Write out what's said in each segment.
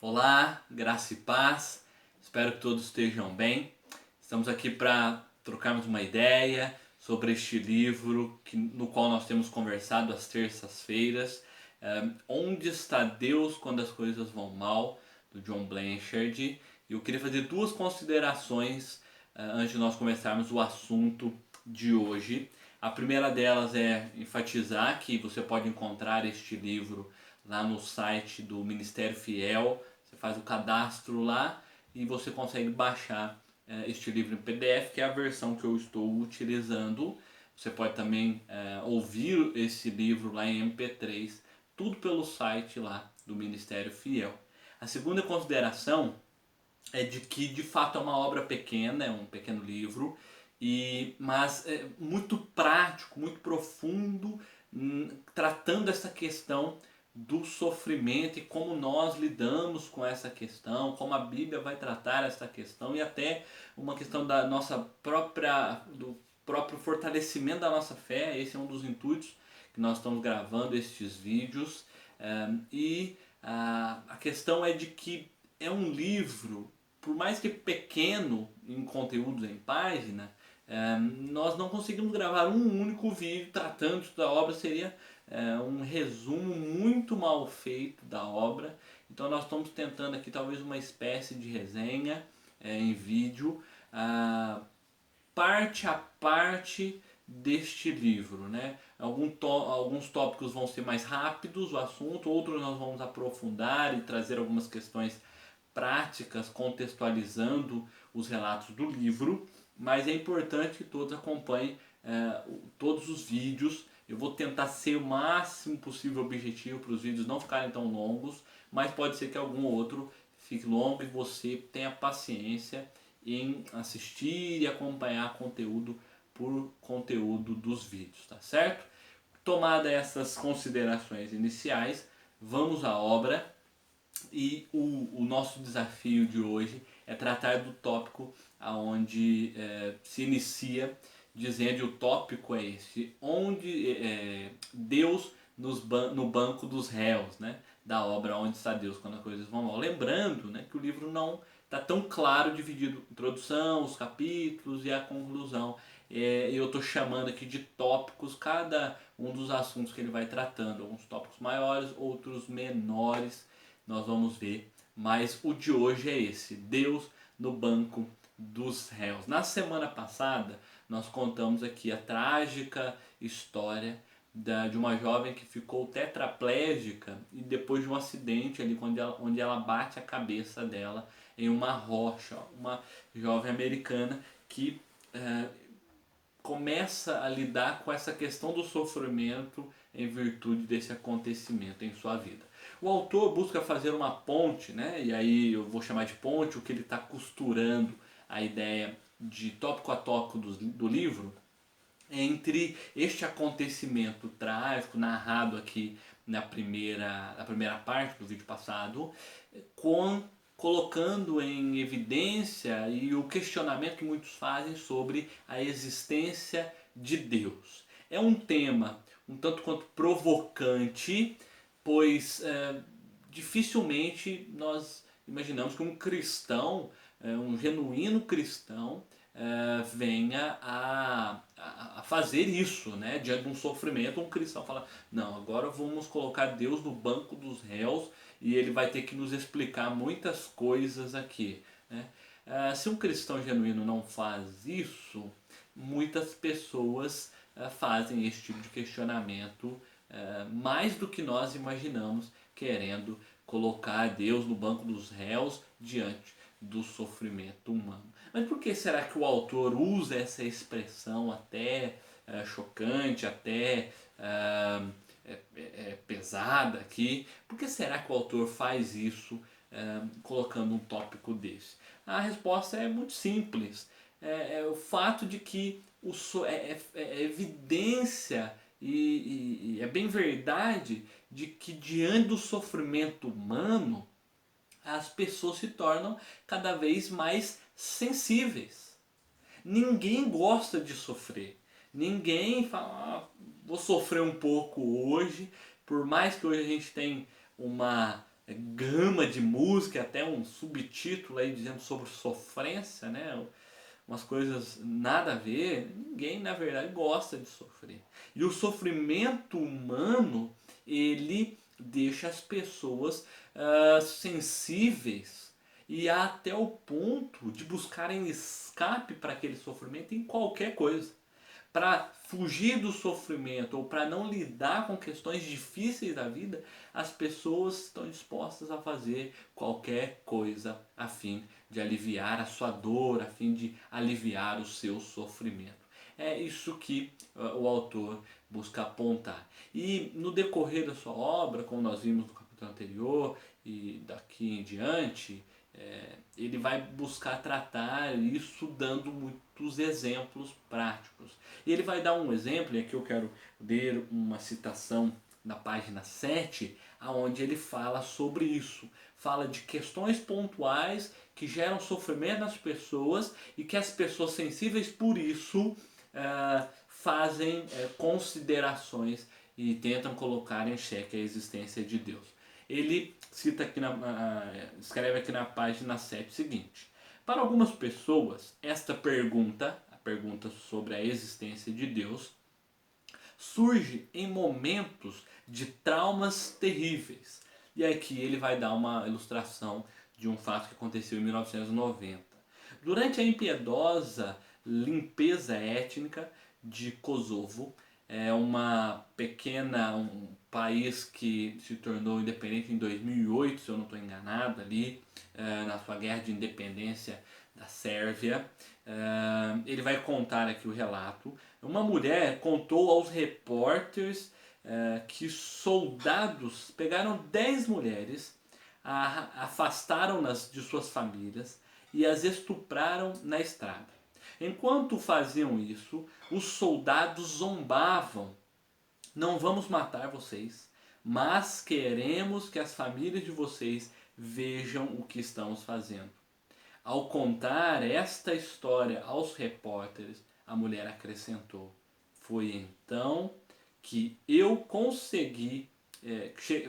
Olá, graça e paz, espero que todos estejam bem. Estamos aqui para trocarmos uma ideia sobre este livro no qual nós temos conversado às terças-feiras. Onde está Deus quando as coisas vão mal, do John Blanchard. E eu queria fazer duas considerações antes de nós começarmos o assunto de hoje. A primeira delas é enfatizar que você pode encontrar este livro lá no site do Ministério Fiel. Você faz o cadastro lá e você consegue baixar este livro em PDF, que é a versão que eu estou utilizando. Você pode também ouvir esse livro lá em MP3, tudo pelo site lá do Ministério Fiel. A segunda consideração é de que de fato é uma obra pequena, é um pequeno livro, mas é muito prático, muito profundo, tratando essa questão do sofrimento e como nós lidamos com essa questão, como a Bíblia vai tratar essa questão e até uma questão da nossa do próprio fortalecimento da nossa fé. Esse é um dos intuitos que nós estamos gravando estes vídeos. A questão é de que é um livro, por mais que pequeno em conteúdos, em página, nós não conseguimos gravar um único vídeo tratando da obra. Seria um resumo muito mal feito da obra. Então nós estamos tentando aqui talvez uma espécie de resenha em vídeo, parte a parte deste livro, né? Alguns tópicos vão ser mais rápidos o assunto, outros nós vamos aprofundar e trazer algumas questões práticas contextualizando os relatos do livro, mas é importante que todos acompanhem todos os vídeos. Eu vou tentar ser o máximo possível objetivo para os vídeos não ficarem tão longos, mas pode ser que algum outro fique longo e você tenha paciência em assistir e acompanhar conteúdo por conteúdo dos vídeos, tá certo? Tomada essas considerações iniciais, vamos à obra. E o nosso desafio de hoje é tratar do tópico aonde se inicia dizendo, e o tópico é esse: onde Deus no banco dos réus, né? Da obra Onde está Deus quando as coisas vão mal. Lembrando, né, que o livro não está tão claro dividido: introdução, os capítulos e a conclusão. Eu estou chamando aqui de tópicos cada um dos assuntos que ele vai tratando. Alguns tópicos maiores, outros menores, nós vamos ver, mas o de hoje é esse: Deus no banco dos réus. Na semana passada nós contamos aqui a trágica história de uma jovem que ficou tetraplégica e depois de um acidente ali onde ela bate a cabeça dela em uma rocha. Uma jovem americana que começa a lidar com essa questão do sofrimento em virtude desse acontecimento em sua vida. O autor busca fazer uma ponte, né? E aí eu vou chamar de ponte o que ele está costurando a ideia de tópico a tópico do livro, entre este acontecimento trágico narrado aqui na primeira parte do vídeo passado, colocando em evidência e o questionamento que muitos fazem sobre a existência de Deus. É um tema um tanto quanto provocante, pois dificilmente nós imaginamos que um cristão, um genuíno cristão, venha a fazer isso, né? Diante de um sofrimento, um cristão fala: não, agora vamos colocar Deus no banco dos réus e ele vai ter que nos explicar muitas coisas aqui, né? Se um cristão genuíno não faz isso, muitas pessoas fazem esse tipo de questionamento, mais do que nós imaginamos, querendo colocar Deus no banco dos réus diante do sofrimento humano. Mas por que será que o autor usa essa expressão até chocante, até pesada aqui? Por que será que o autor faz isso colocando um tópico desse? A resposta é muito simples. É o fato de que é evidência e é bem verdade de que diante do sofrimento humano as pessoas se tornam cada vez mais sensíveis. Ninguém gosta de sofrer. Ninguém fala: vou sofrer um pouco hoje, por mais que hoje a gente tenha uma gama de música, até um subtítulo aí dizendo sobre sofrência, né? Umas coisas nada a ver. Ninguém, na verdade, gosta de sofrer. E o sofrimento humano, ele deixa as pessoas sensíveis e até o ponto de buscarem escape para aquele sofrimento em qualquer coisa. Para fugir do sofrimento ou para não lidar com questões difíceis da vida, as pessoas estão dispostas a fazer qualquer coisa a fim de aliviar a sua dor, a fim de aliviar o seu sofrimento. É isso que o autor busca apontar. E no decorrer da sua obra, como nós vimos no capítulo anterior e daqui em diante, ele vai buscar tratar isso dando muitos exemplos práticos. E ele vai dar um exemplo, e aqui eu quero ler uma citação na página 7, onde ele fala sobre isso. Fala de questões pontuais que geram sofrimento nas pessoas e que as pessoas sensíveis por isso fazem considerações e tentam colocar em xeque a existência de Deus. Ele cita aqui escreve aqui na página 7 o seguinte: para algumas pessoas, esta pergunta, a pergunta sobre a existência de Deus, surge em momentos de traumas terríveis. E aqui ele vai dar uma ilustração de um fato que aconteceu em 1990. Durante a impiedosa limpeza étnica de Kosovo, um país que se tornou independente em 2008, se eu não estou enganado, ali na sua guerra de independência da Sérvia. Ele vai contar aqui o relato. Uma mulher contou aos repórteres que soldados pegaram 10 mulheres, afastaram-nas de suas famílias e as estupraram na estrada. Enquanto faziam isso, os soldados zombavam: não vamos matar vocês, mas queremos que as famílias de vocês vejam o que estamos fazendo. Ao contar esta história aos repórteres, a mulher acrescentou: foi então que eu consegui,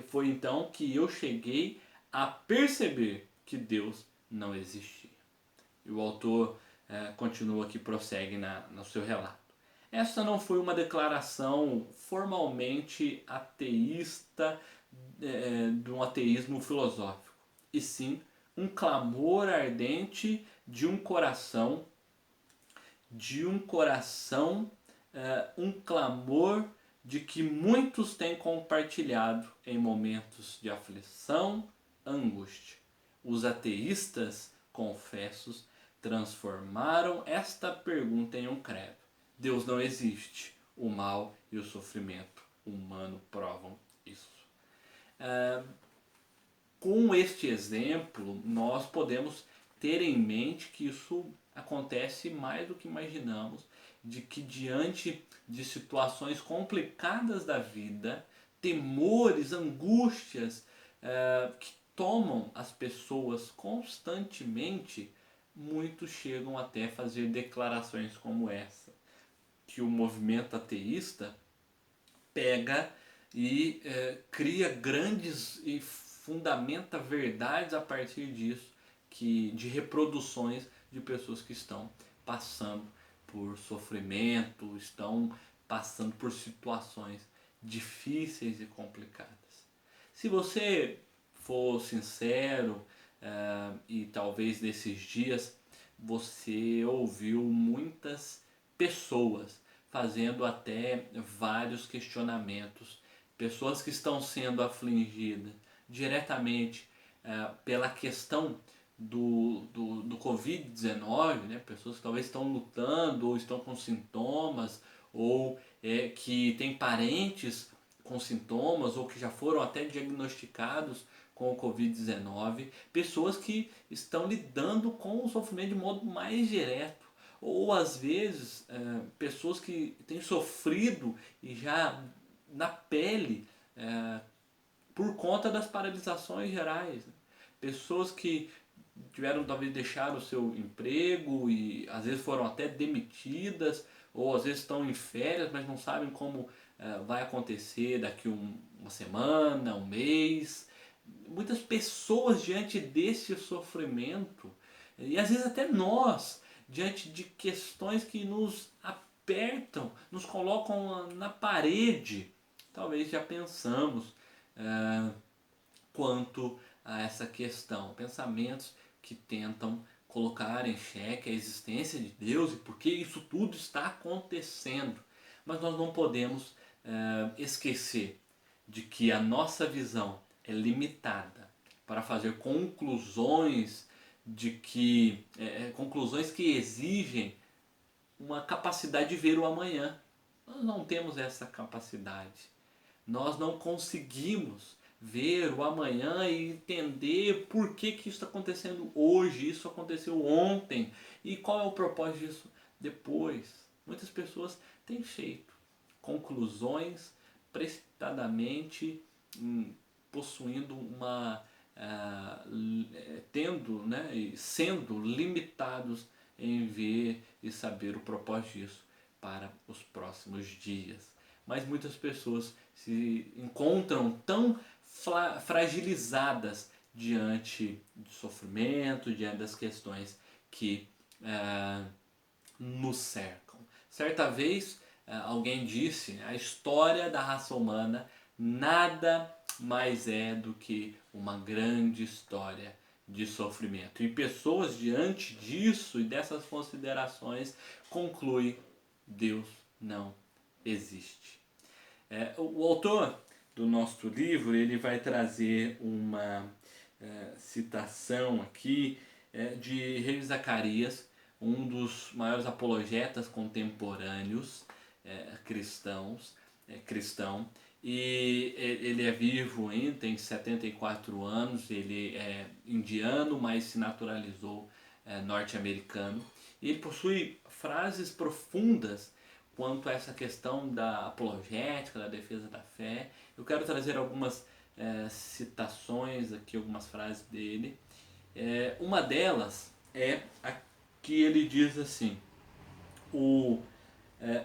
foi então que eu cheguei a perceber que Deus não existia. E o autor continua aqui, prossegue no seu relato. Essa não foi uma declaração formalmente ateísta, de um ateísmo filosófico, e sim um clamor ardente um clamor de que muitos têm compartilhado em momentos de aflição, angústia. Os ateístas confessos transformaram esta pergunta em um credo: Deus não existe. O mal e o sofrimento humano provam isso. Com este exemplo, nós podemos ter em mente que isso acontece mais do que imaginamos, de que diante de situações complicadas da vida, temores, angústias que tomam as pessoas constantemente, muitos chegam até a fazer declarações como essa, que o movimento ateísta pega e cria grandes e fundamenta verdades a partir disso, de reproduções de pessoas que estão passando por sofrimento, estão passando por situações difíceis e complicadas. Se você for sincero, e talvez nesses dias você ouviu muitas pessoas fazendo até vários questionamentos, pessoas que estão sendo afligidas diretamente pela questão do Covid-19, né? Pessoas que talvez estão lutando ou estão com sintomas, ou que têm parentes com sintomas, ou que já foram até diagnosticados com o Covid-19, pessoas que estão lidando com o sofrimento de modo mais direto, ou às vezes pessoas que têm sofrido e já na pele por conta das paralisações gerais, né? Pessoas que tiveram talvez deixar o seu emprego e às vezes foram até demitidas, ou às vezes estão em férias, mas não sabem como vai acontecer daqui uma semana, um mês. muitas pessoas diante desse sofrimento, e às vezes até nós, diante de questões que nos apertam, nos colocam na parede, talvez já pensamos quanto a essa questão. Pensamentos que tentam colocar em xeque a existência de Deus e por que isso tudo está acontecendo. Mas nós não podemos esquecer de que a nossa visão é limitada para fazer conclusões conclusões que exigem uma capacidade de ver o amanhã. Nós não temos essa capacidade. Nós não conseguimos ver o amanhã e entender por que isso está acontecendo hoje, isso aconteceu ontem e qual é o propósito disso depois. Muitas pessoas têm feito conclusões precipitadamente, possuindo tendo, né, e sendo limitados em ver e saber o propósito disso para os próximos dias. Mas muitas pessoas se encontram tão fragilizadas diante do sofrimento, diante das questões que nos cercam. Certa vez alguém disse: a história da raça humana nada mais é do que uma grande história de sofrimento. E pessoas diante disso e dessas considerações concluem: Deus não existe. O autor do nosso livro ele vai trazer uma citação aqui de Rei Zacarias, um dos maiores apologetas contemporâneos cristão, e ele é vivo ainda, tem 74 anos, ele é indiano, mas se naturalizou norte-americano. E ele possui frases profundas quanto a essa questão da apologética, da defesa da fé. Eu quero trazer algumas citações aqui, algumas frases dele. Uma delas é a que ele diz assim: o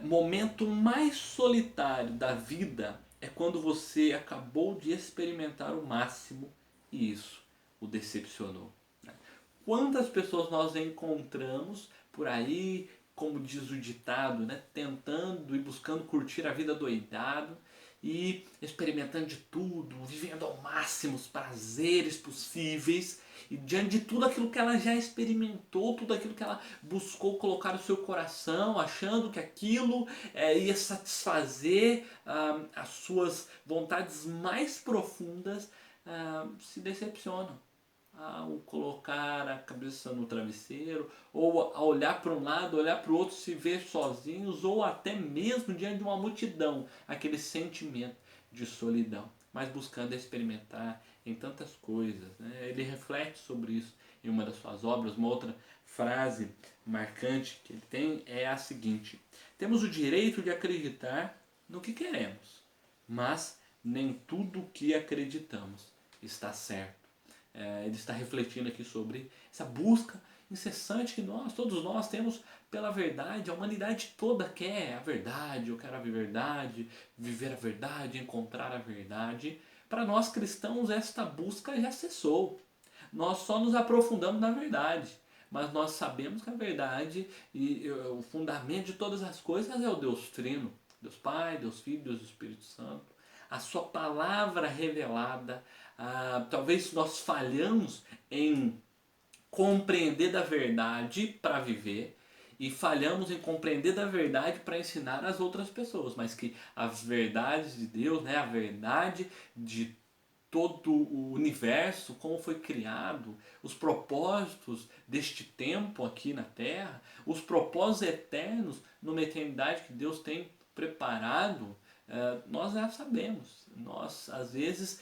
momento mais solitário da vida é quando você acabou de experimentar o máximo e isso o decepcionou. Quantas pessoas nós encontramos por aí, como diz o ditado, né, tentando e buscando curtir a vida doidado e experimentando de tudo, vivendo ao máximo os prazeres possíveis, e diante de tudo aquilo que ela já experimentou, tudo aquilo que ela buscou colocar no seu coração, achando que aquilo ia satisfazer as suas vontades mais profundas, se decepcionam ao colocar a cabeça no travesseiro, ou a olhar para um lado, olhar para o outro, se ver sozinhos, ou até mesmo diante de uma multidão, aquele sentimento de solidão, mas buscando experimentar em tantas coisas. Né? Ele reflete sobre isso em uma das suas obras. Uma outra frase marcante que ele tem é a seguinte: temos o direito de acreditar no que queremos, mas nem tudo o que acreditamos está certo. Ele está refletindo aqui sobre essa busca incessante que todos nós temos pela verdade. A humanidade toda quer a verdade. Eu quero a verdade, viver a verdade, encontrar a verdade. Para nós cristãos, esta busca já cessou. Nós só nos aprofundamos na verdade. Mas nós sabemos que a verdade e o fundamento de todas as coisas é o Deus Trino. Deus Pai, Deus Filho, Deus Espírito Santo. A sua palavra revelada. Talvez nós falhamos em compreender da verdade para viver e falhamos em compreender da verdade para ensinar as outras pessoas, mas que as verdades de Deus, né, a verdade de todo o universo, como foi criado, os propósitos deste tempo aqui na Terra, os propósitos eternos numa eternidade que Deus tem preparado, nós já sabemos. Nós, às vezes,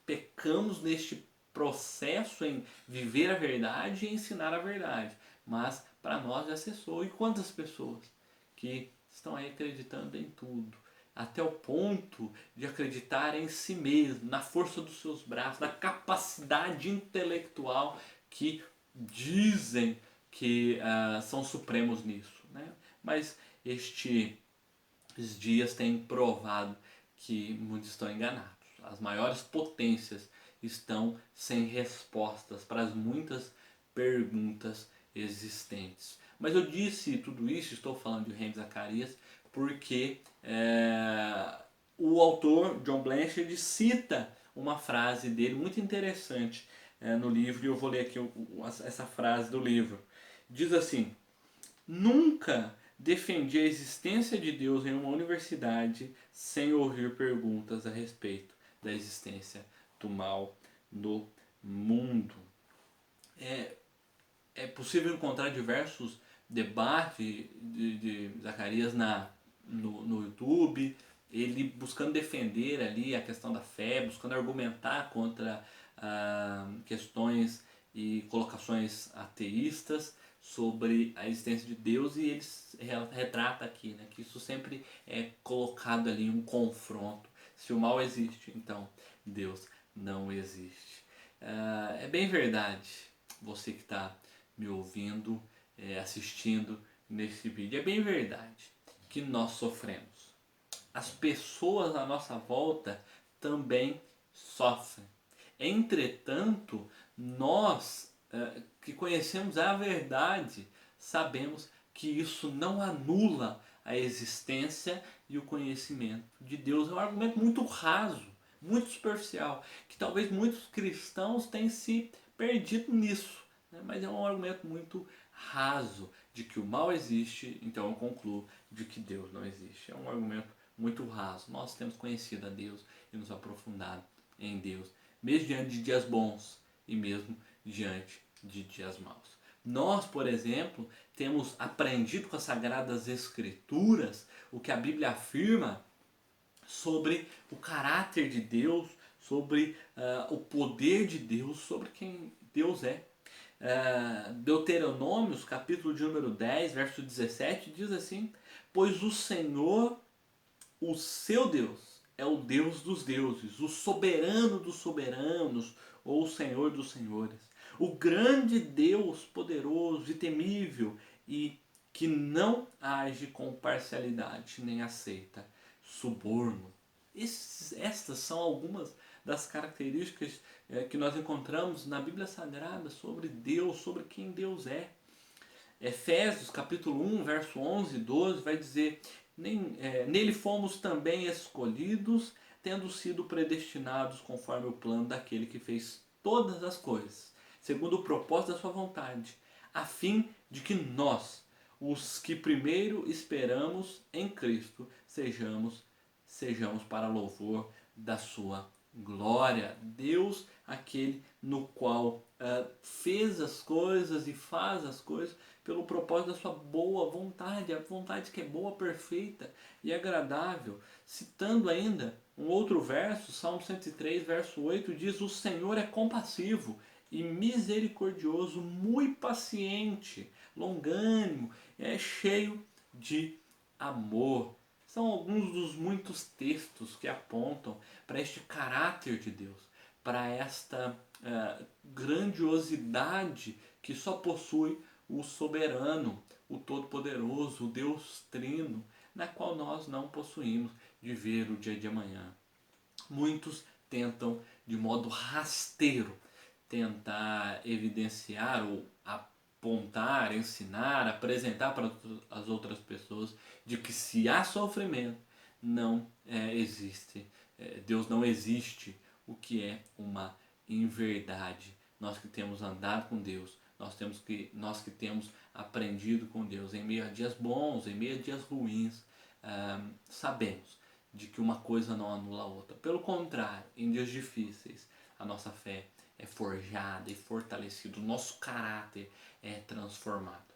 pecamos neste processo em viver a verdade e ensinar a verdade. Mas para nós já cessou. E quantas pessoas que estão aí acreditando em tudo, até o ponto de acreditar em si mesmo, na força dos seus braços, na capacidade intelectual que dizem que são supremos nisso. Né? Mas estes dias têm provado que muitos estão enganados. as maiores potências estão sem respostas para as muitas perguntas existentes. Mas eu disse tudo isso, estou falando de Ravi Zacharias, porque o autor, John Blanchard, cita uma frase dele muito interessante no livro, e eu vou ler aqui essa frase do livro. Diz assim: nunca defendi a existência de Deus em uma universidade sem ouvir perguntas a respeito da existência do mal no mundo. É possível encontrar diversos debates de Zacarias no YouTube, ele buscando defender ali a questão da fé, buscando argumentar contra questões e colocações ateístas sobre a existência de Deus, e ele retrata aqui, né, que isso sempre é colocado ali em um confronto. Se o mal existe, então Deus não existe. É bem verdade, você que está me ouvindo, assistindo nesse vídeo, é bem verdade que nós sofremos. As pessoas à nossa volta também sofrem. Entretanto, nós que conhecemos a verdade, sabemos que isso não anula a existência e o conhecimento de Deus. É um argumento muito raso, muito superficial, que talvez muitos cristãos tenham se perdido nisso, né? Mas é um argumento muito raso de que o mal existe, então eu concluo de que Deus não existe. É um argumento muito raso. Nós temos conhecido a Deus e nos aprofundado em Deus, mesmo diante de dias bons e mesmo diante de dias maus. Nós, por exemplo, temos aprendido com as Sagradas Escrituras o que a Bíblia afirma sobre o caráter de Deus, sobre o poder de Deus, sobre quem Deus é. Deuteronômios, capítulo de número 10, verso 17, diz assim: pois o Senhor, o seu Deus, é o Deus dos deuses, o soberano dos soberanos, ou o Senhor dos senhores, o grande Deus poderoso e temível, e que não age com parcialidade, nem aceita suborno. Estas são algumas das características que nós encontramos na Bíblia Sagrada sobre Deus, sobre quem Deus é. Efésios capítulo 1, verso 11 e 12 vai dizer: nele fomos também escolhidos, tendo sido predestinados conforme o plano daquele que fez todas as coisas, segundo o propósito da sua vontade, a fim de que nós, os que primeiro esperamos em Cristo, sejamos para louvor da sua glória. Deus, aquele no qual fez as coisas e faz as coisas pelo propósito da sua boa vontade, a vontade que é boa, perfeita e agradável. Citando ainda um outro verso, Salmo 103, verso 8, diz: o Senhor é compassivo e misericordioso, muito paciente, longânimo, é cheio de amor. São alguns dos muitos textos que apontam para este caráter de Deus, para esta grandiosidade que só possui o soberano, o todo-poderoso, o Deus trino, na qual nós não possuímos de ver o dia de amanhã. Muitos tentam, de modo rasteiro, tentar evidenciar ou apontar, ensinar, apresentar para as outras pessoas de que se há sofrimento, não existe, Deus não existe, o que é uma inverdade. Nós que temos andado com Deus, nós que temos aprendido com Deus em meio a dias bons, em meio a dias ruins, sabemos de que uma coisa não anula a outra. Pelo contrário, em dias difíceis, a nossa fé é forjada e fortalecida, o nosso caráter é transformado.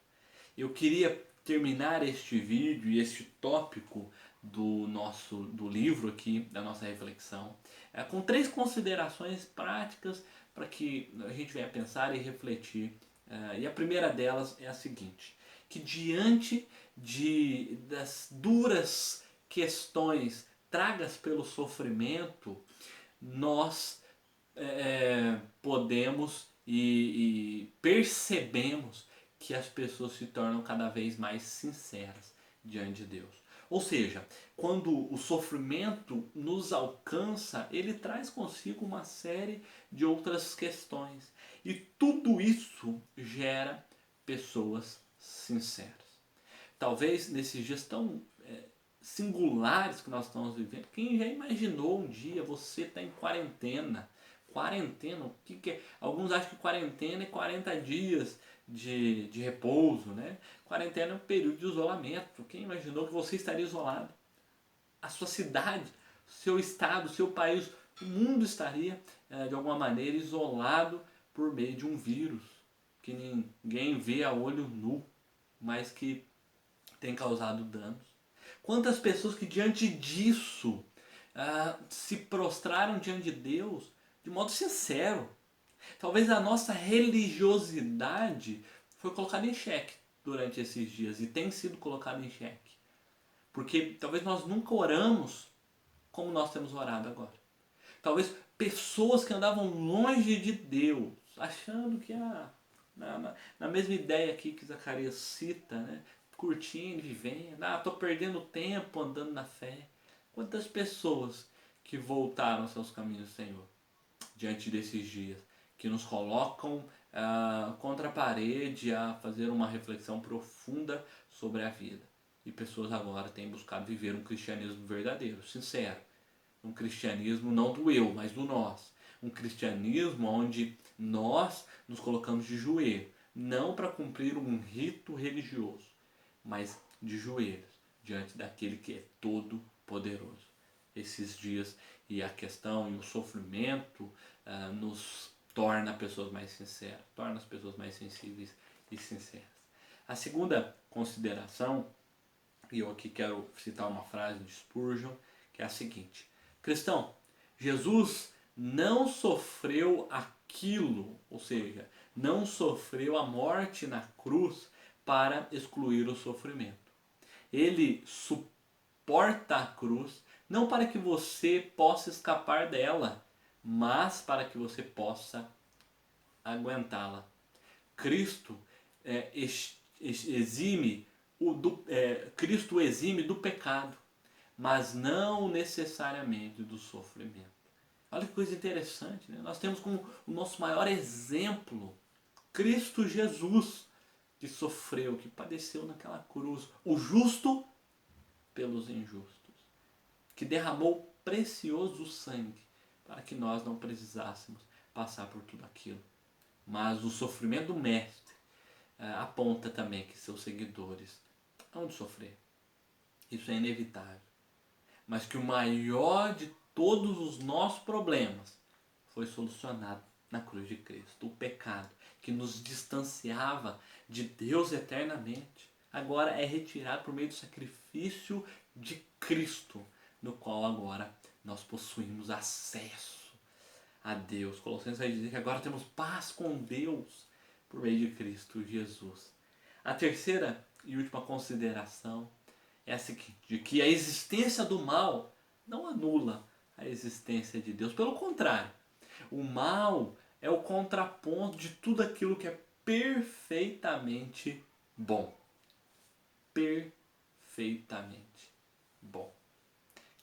Eu queria terminar este vídeo e este tópico do livro aqui, da nossa reflexão, com 3 considerações práticas para que a gente venha pensar e refletir. E a primeira delas é a seguinte: que diante das duras questões tragas pelo sofrimento, nós podemos e percebemos que as pessoas se tornam cada vez mais sinceras diante de Deus. Ou seja, quando o sofrimento nos alcança, ele traz consigo uma série de outras questões. E tudo isso gera pessoas sinceras. Talvez nesses dias tão singulares que nós estamos vivendo, quem já imaginou um dia você estar em quarentena? Quarentena, o que é? Alguns acham que quarentena é 40 dias de repouso, né? Quarentena é um período de isolamento. Quem imaginou que você estaria isolado? A sua cidade, seu estado, seu país, o mundo estaria de alguma maneira isolado por meio de um vírus que ninguém vê a olho nu, mas que tem causado danos. Quantas pessoas que diante disso se prostraram diante de Deus de modo sincero. Talvez a nossa religiosidade foi colocada em xeque durante esses dias e tem sido colocada em xeque. Porque talvez nós nunca oramos como nós temos orado agora. Talvez pessoas que andavam longe de Deus, achando que na mesma ideia aqui que Zacarias cita, né? Curtindo, vivendo, estou perdendo tempo andando na fé. Quantas pessoas que voltaram aos seus caminhos, Senhor, diante desses dias, que nos colocam contra a parede a fazer uma reflexão profunda sobre a vida. E pessoas agora têm buscado viver um cristianismo verdadeiro, sincero. Um cristianismo não do eu, mas do nós. Um cristianismo onde nós nos colocamos de joelho, não para cumprir um rito religioso, mas de joelhos, diante daquele que é todo poderoso. Esses dias e a questão e o sofrimento nos torna pessoas mais sinceras, torna as pessoas mais sensíveis e sinceras. A segunda consideração, e eu aqui quero citar uma frase de Spurgeon, que é a seguinte: cristão, Jesus não sofreu aquilo, ou seja, não sofreu a morte na cruz para excluir o sofrimento. Ele suporta a cruz não para que você possa escapar dela, mas para que você possa aguentá-la. Cristo Cristo exime do pecado, mas não necessariamente do sofrimento. Olha que coisa interessante, né? Nós temos como o nosso maior exemplo Cristo Jesus, que sofreu, que padeceu naquela cruz, o justo pelos injustos, que derramou precioso sangue para que nós não precisássemos passar por tudo aquilo. Mas o sofrimento do Mestre aponta também que seus seguidores hão de sofrer. Isso é inevitável. Mas que o maior de todos os nossos problemas foi solucionado na cruz de Cristo. O pecado que nos distanciava de Deus eternamente, agora é retirado por meio do sacrifício de Cristo, no qual agora nós possuímos acesso a Deus. Colossenses vai dizer que agora temos paz com Deus por meio de Cristo Jesus. A terceira e última consideração é a seguinte: de que a existência do mal não anula a existência de Deus. Pelo contrário, o mal é o contraponto de tudo aquilo que é perfeitamente bom. Perfeitamente bom.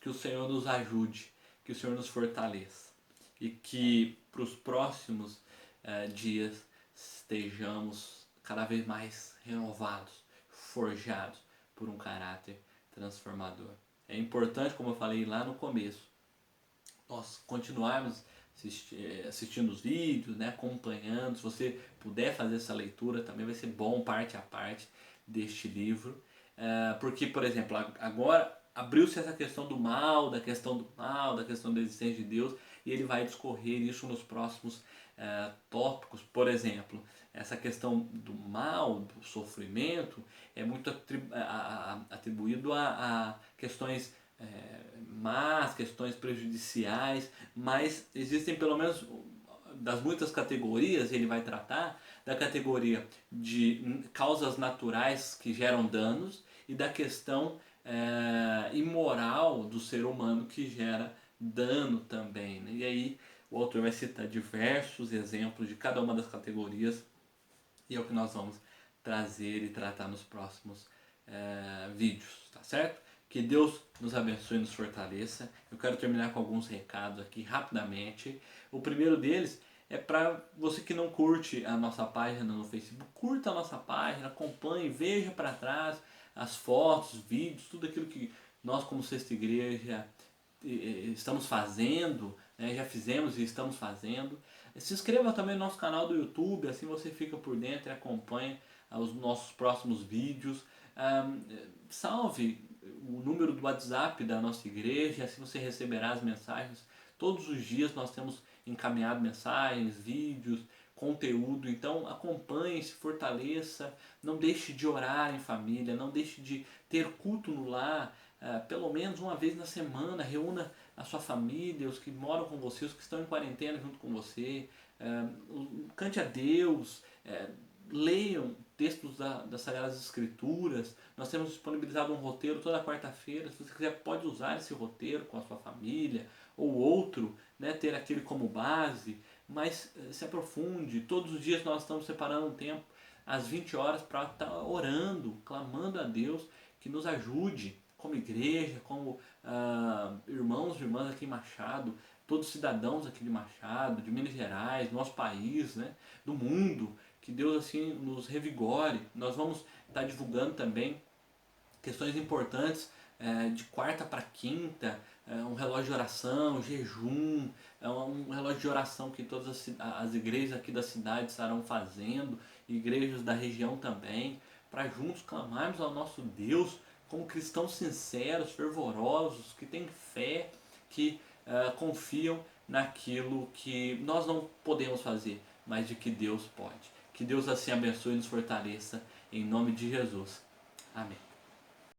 Que o Senhor nos ajude, que o Senhor nos fortaleça e que para os próximos dias estejamos cada vez mais renovados, forjados por um caráter transformador. É importante, como eu falei lá no começo, nós continuarmos assistindo os vídeos, né, acompanhando. Se você puder fazer essa leitura, também vai ser bom, parte a parte deste livro. Porque, por exemplo, agora abriu-se essa questão do mal, da questão da existência de Deus, e ele vai discorrer isso nos próximos tópicos. Por exemplo, essa questão do mal, do sofrimento, é muito atribuído a questões más, questões prejudiciais, mas existem pelo menos, das muitas categorias, ele vai tratar da categoria de causas naturais que geram danos e da questão imoral do ser humano que gera dano também, né? E aí o autor vai citar diversos exemplos de cada uma das categorias, e é o que nós vamos trazer e tratar nos próximos vídeos, tá certo? Que Deus nos abençoe e nos fortaleça. Eu quero terminar com alguns recados aqui rapidamente. O primeiro deles é para você que não curte a nossa página no Facebook, curta a nossa página, acompanhe, veja para trás as fotos, vídeos, tudo aquilo que nós como Sexta Igreja estamos fazendo, né? Já fizemos e estamos fazendo. Se inscreva também no nosso canal do YouTube, assim você fica por dentro e acompanha os nossos próximos vídeos. Salve o número do WhatsApp da nossa igreja, assim você receberá as mensagens. Todos os dias nós temos encaminhado mensagens, vídeos, conteúdo, então acompanhe, se fortaleça, não deixe de orar em família, não deixe de ter culto no lar, pelo menos uma vez na semana, reúna a sua família, os que moram com você, os que estão em quarentena junto com você, cante a Deus, leiam textos das Sagradas Escrituras. Nós temos disponibilizado um roteiro toda quarta-feira. Se você quiser, pode usar esse roteiro com a sua família ou outro, né, ter aquele como base, mas se aprofunde. Todos os dias nós estamos separando um tempo às 20 horas para estar orando, clamando a Deus que nos ajude como igreja, como irmãos e irmãs aqui em Machado, todos cidadãos aqui de Machado, de Minas Gerais, do nosso país, né, do mundo. Que Deus assim nos revigore. Nós vamos estar divulgando também questões importantes de quarta para quinta, um relógio de oração, jejum, um relógio de oração que todas as igrejas aqui da cidade estarão fazendo, igrejas da região também, para juntos clamarmos ao nosso Deus como cristãos sinceros, fervorosos, que têm fé, que confiam naquilo que nós não podemos fazer, mas de que Deus pode. Que Deus assim abençoe e nos fortaleça, em nome de Jesus. Amém.